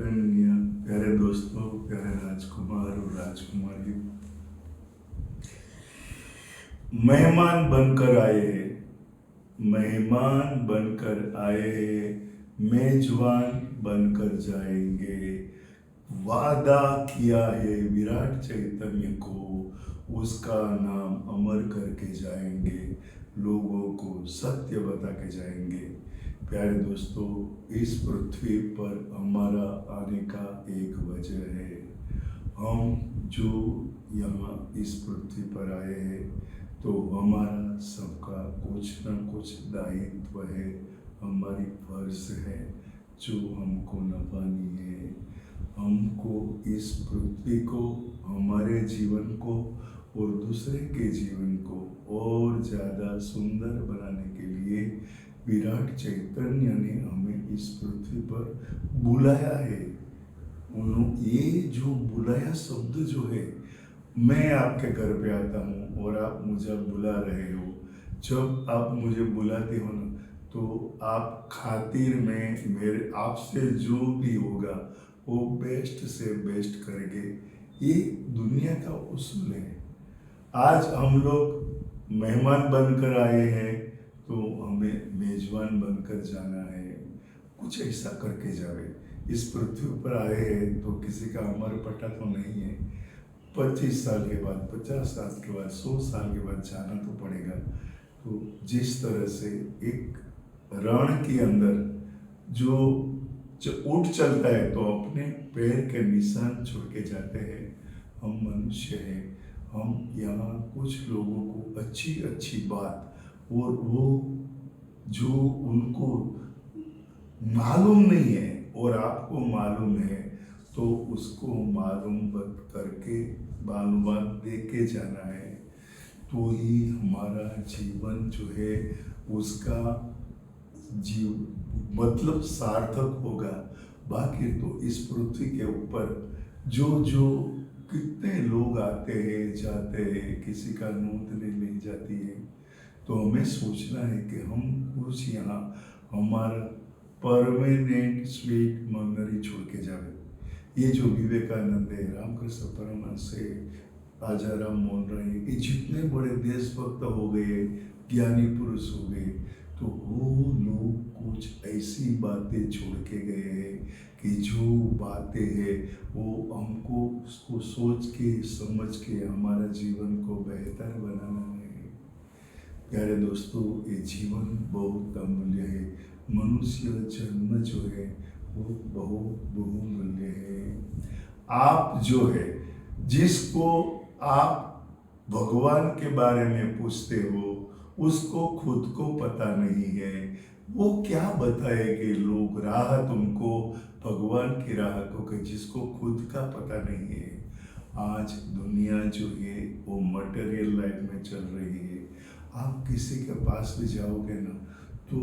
चैतन्य। प्यारे दोस्तों, प्यारे राजकुमार और राजकुमारी, मेहमान बनकर आए हैं, मेहमान बनकर आए हैं, मेजबान बनकर जाएंगे। वादा किया है विराट चैतन्य को, उसका नाम अमर करके जाएंगे, लोगों को सत्य बता के जाएंगे। प्यारे दोस्तों, इस पृथ्वी पर हमारा आने का एक वजह है। हम जो यहाँ इस पृथ्वी पर आए हैं तो हमारा सबका कुछ न कुछ दायित्व है, हमारी फर्ज है जो हमको निभानी है। हमको इस पृथ्वी को, हमारे जीवन को और दूसरे के जीवन को और ज़्यादा सुंदर बनाने के लिए विराट चैतन्य ने हमें इस पृथ्वी पर बुलाया है। उन्होंने ये जो बुलाया शब्द जो है, मैं आपके घर पे आता हूँ और आप मुझे बुला रहे हो। जब आप मुझे बुलाते हो ना, तो आप खातिर में मेरे आपसे जो भी होगा वो बेस्ट से बेस्ट करेंगे। ये दुनिया का उसूल है। आज हम लोग मेहमान बनकर आए हैं तो हमें मेजबान बनकर जाना है। कुछ ऐसा करके जावे। इस पृथ्वी पर आए हैं तो किसी का अमर पट्टा तो नहीं है। 25 साल के बाद, 50 साल के बाद, 100 साल के बाद जाना तो पड़ेगा। तो जिस तरह से एक रण के अंदर जो ऊँट चलता है तो अपने पैर के निशान छोड़ के जाते हैं, हम मनुष्य हैं। हम यहाँ कुछ लोगों को अच्छी अच्छी बात और वो जो उनको मालूम नहीं है और आपको मालूम है तो उसको मालूम करके मालूमात दे के जाना है। तो ही हमारा जीवन जो है उसका जीव मतलब सार्थक होगा। बाकी तो इस पृथ्वी के ऊपर जो जो कितने लोग आते हैं जाते हैं, किसी का नौकरी नहीं जाती है। तो हमें सोचना है कि हम कुछ यहाँ हमारा परमानेंट स्वीट मेमोरी छोड़ के जाए। ये जो विवेकानंद है, रामकृष्ण परमहंस है, राजाराम मोहन राय, ये जितने बड़े देशभक्त हो गए, ज्ञानी पुरुष हो गए, तो वो लोग कुछ ऐसी बातें छोड़ के गए हैं कि जो बातें हैं वो हमको उसको सोच के समझ के हमारा जीवन को बेहतर बनाना है। प्यारे दोस्तों, ये जीवन बहुत अमूल्य है। मनुष्य जन्म जो है वो बहुत बहुमूल्य है। आप जो है, जिसको आप भगवान के बारे में पूछते हो, उसको खुद को पता नहीं है। वो क्या बताएंगे लोग राह तुमको, भगवान की राह को, कि जिसको खुद का पता नहीं है। आज दुनिया जो है वो मटेरियल लाइफ में चल रही है। आप किसी के पास भी जाओगे ना, तो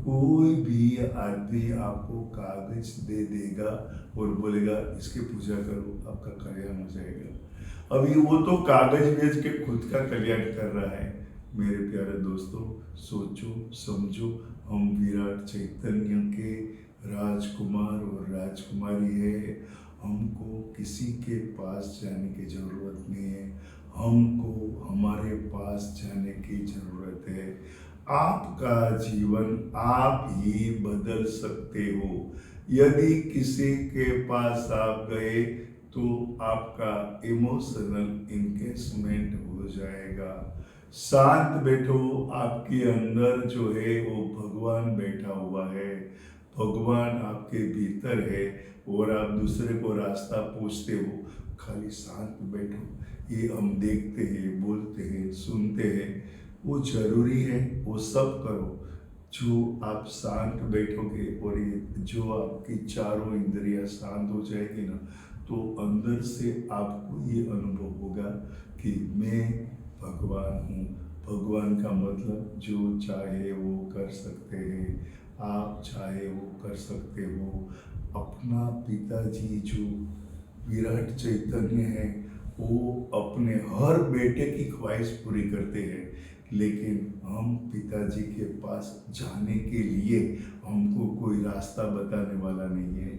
कोई भी आदमी आपको कागज दे देगा और बोलेगा इसकी पूजा करो, आपका कल्याण हो जाएगा। अभी वो तो कागज बेच के खुद का कल्याण कर रहा है। मेरे प्यारे दोस्तों, सोचो समझो, हम विराट चैतन्य के राजकुमार और राजकुमारी है। हमको किसी के पास जाने की जरूरत नहीं है, हमको हमारे पास जाने की जरूरत है। आपका जीवन आप ही बदल सकते हो। यदि किसी के पास आप गए तो आपका इमोशनल इंगेजमेंट हो जाएगा। शांत बैठो, आपके अंदर जो है वो भगवान बैठा हुआ है। भगवान आपके भीतर है और आप दूसरे को रास्ता पूछते हो। खाली शांत बैठो। ये हम देखते हैं, बोलते हैं, सुनते हैं, वो जरूरी है, वो सब करो। जो आप शांत बैठोगे और ये जो आपकी चारों इंद्रियां शांत हो जाएगी ना, तो अंदर से आपको ये अनुभव होगा कि मैं भगवान हूँ। भगवान का मतलब जो चाहे वो कर सकते हैं, आप चाहे वो कर सकते हो। अपना पिताजी जो विराट चैतन्य है, वो अपने हर बेटे की ख्वाहिश पूरी करते हैं। लेकिन हम पिताजी के पास जाने के लिए हमको कोई रास्ता बताने वाला नहीं है।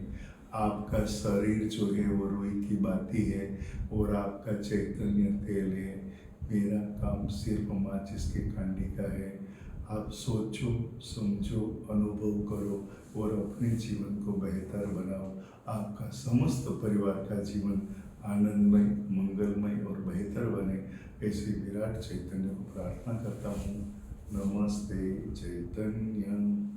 आपका शरीर जो है वो रुई की बाती है और आपका चैतन्य तेल है। मेरा काम सिर्फ माचिस की कांडी का है। आप सोचो, समझो, अनुभव करो और अपने जीवन को बेहतर बनाओ। आपका समस्त परिवार का जीवन आनंदमय, मंगलमय और बेहतर बने, ऐसे विराट चैतन्य को प्रार्थना करता हूँ। नमस्ते चैतन्य।